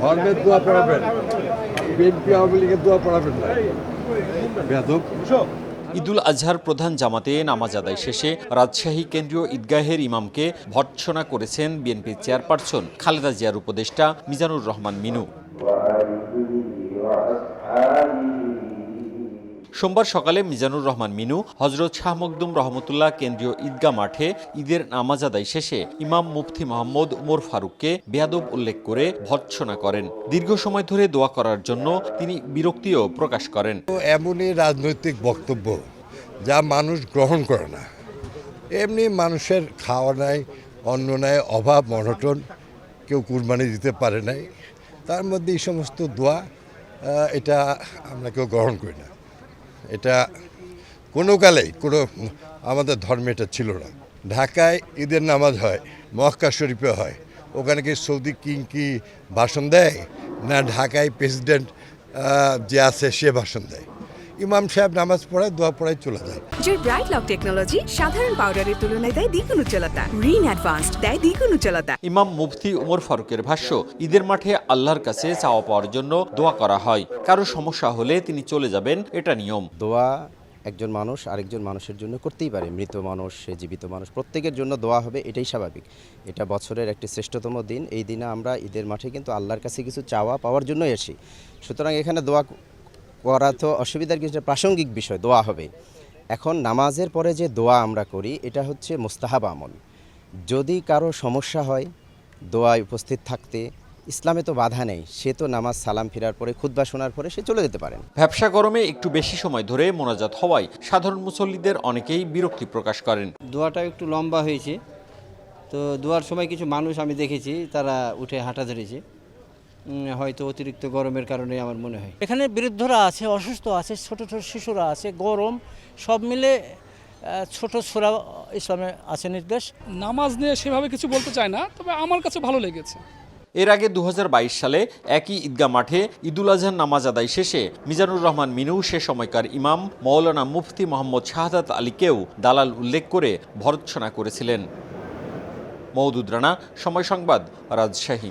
ধর্মের দোয়া পড়াবেন, বিএনপি আওয়ামী লীগের দোয়া পড়াবেন না। বেয়াদব। ঈদুল আজহার প্রধান জামাতে নামাজ আদায় শেষে রাজশাহী কেন্দ্রীয় ঈদগাহের ইমামকে ভর্ৎসনা করেছেন বিএনপির চেয়ারপারসন খালেদা জিয়ার উপদেষ্টা মিজানুর রহমান মিনু। সোমবার সকালে মিজানুর রহমান মিনু হযরত শাহ মখদুম রহমতুল্লাহ কেন্দ্রীয় ঈদগাহ মাঠে ঈদের নামাজ আদায় শেষে ইমাম মুফতি মোহাম্মদ উমর ফারুককে বেয়াদব উল্লেখ করে ভর্ৎসনা করেন। দীর্ঘ সময় ধরে দোয়া করার জন্য তিনি বিরক্তিও প্রকাশ করেন। এমনই রাজনৈতিক বক্তব্য যা মানুষ গ্রহণ করে না। এমনি মানুষের খাওয়া নাই, অন্ন নাই, অভাব, অনটন, কেউ কুরবানি দিতে পারে নাই, তার মধ্যে এই সমস্ত দোয়া এটা আমরা কেউ গ্রহণ করি না। এটা কোনো কালেই আমাদের ধর্মে এটা ছিল না। ঢাকায় ঈদের নামাজ হয়, মক্কা শরীফে হয়, ওখানে কি সৌদি কিং কি ভাষণ দেয় না ঢাকায় প্রেসিডেন্ট যে আছে সে ভাষণ দেয়? ইমাম সাহেব নামাজ পড়ায়, দোয়া পড়ায় চলে যায়। জয় ব্রাইট লক টেকনোলজি সাধারণ পাউডারের তুলনায় দেয় দ্বিগুণ উজ্জ্বলতা। রিন অ্যাডভান্সড দেয় দ্বিগুণ উজ্জ্বলতা। ইমাম মুফতি উমর ফারুকের ভাষ্য, ঈদের মাঠে আল্লাহর কাছে চাওয়া পাওয়ার জন্য দোয়া করা হয়। কারো সমস্যা হলে তিনি চলে যাবেন, এটা নিয়ম। দোয়া একজন মানুষ আরেকজন মানুষের জন্য করতেই পারে, মৃত মানুষ, জীবিত মানুষ, প্রত্যেকের জন্য দোয়া হবে, এটাই স্বাভাবিক। এটা বছরের একটি শ্রেষ্ঠতম দিন। এই দিনে আমরা ঈদের মাঠে কিন্তু আল্লাহর কাছে কিছু চাওয়া পাওয়ার জন্যই আসি। সুতরাং এখানে দোয়া করা তো অসুবিধার কিছু প্রাসঙ্গিক বিষয়, দোয়া হবে। এখন নামাজের পরে যে দোয়া আমরা করি এটা হচ্ছে মুস্তাহাব আমল। যদি কারো সমস্যা হয় দোয়ায় উপস্থিত থাকতে, ইসলামে তো বাধা নেই, সে তো নামাজ সালাম ফিরার পরে খুতবা শোনার পরে সে চলে যেতে পারেন। ব্যবসা গরমে একটু বেশি সময় ধরে মোনাজাত হওয়ায় সাধারণ মুসল্লিদের অনেকেই বিরক্তি প্রকাশ করেন। দোয়াটা একটু লম্বা হয়েছে, তো দোয়ার সময় কিছু মানুষ আমি দেখেছি তারা উঠে হাঁটা ধরেছে, হয়তো অতিরিক্ত গরমের কারণে আমার মনে হয়। এখানে বৃদ্ধরা আছে, অসুস্থ আছে, ছোট ছোট শিশুরা আছে, গরম, সব মিলে ছোট ছোড়া ইসলামে আছে নির্দেশ। নামাজ নিয়ে সেভাবে কিছু বলতে চায় না, তবে আমার কাছে ভালো লেগেছে। এর আগে 2022 সালে একই ঈদগাহ মাঠে ঈদুল আজহার নামাজ আদায় শেষে মিজানুর রহমান মিনু সে সময়কার ইমাম মাওলানা মুফতি মোহাম্মদ শাহাদাত আলীকেও দালাল উল্লেখ করে ভর্ৎসনা করেছিলেন। মওদুদ রানা, সময় সংবাদ, রাজশাহী।